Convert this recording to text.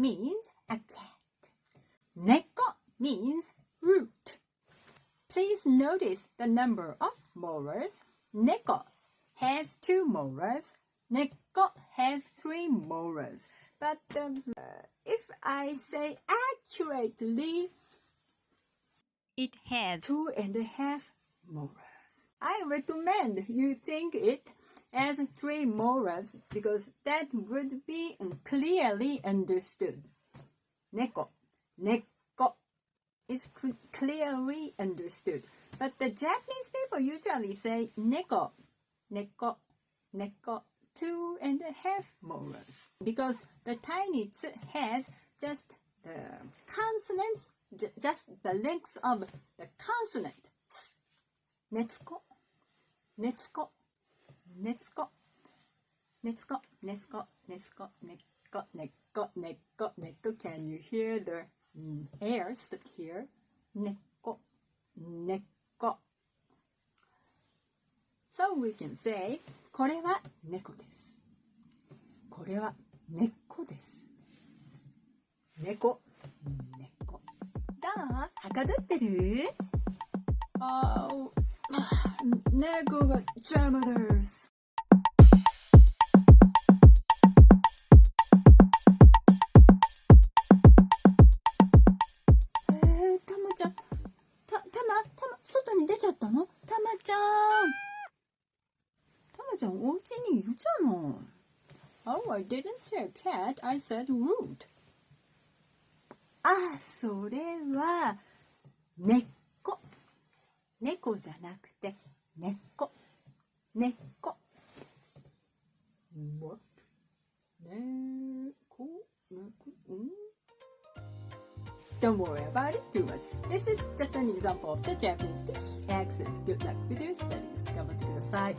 means a cat. Neko means root. Please notice the number of moras. Neko has 2 moras. Neko has 3 moras. But if I say accurately, it has 2.5 moras. I recommend you think it as 3 moras because that would be clearly understood. Neko is clearly understood. But the Japanese people usually say neko, 2.5 moras. Because the tiny tsu has just the consonants, just the length of the consonant. Netsuko. Can you hear the air stuck here? Neko. So we can say, これは猫です。これは根っこです。猫。どう？はかどってる？猫が邪魔です。たまちゃん、外に出ちゃったの？たまちゃん。たまちゃん、お家にいるじゃない。Oh, I didn't say cat, I said root. それは、根っこ。猫じゃなくて、根っこ。What? 根っこ Don't worry about it too much. This is just an example of the Japanese dish accent. Good luck with your studies. 頑張ってください。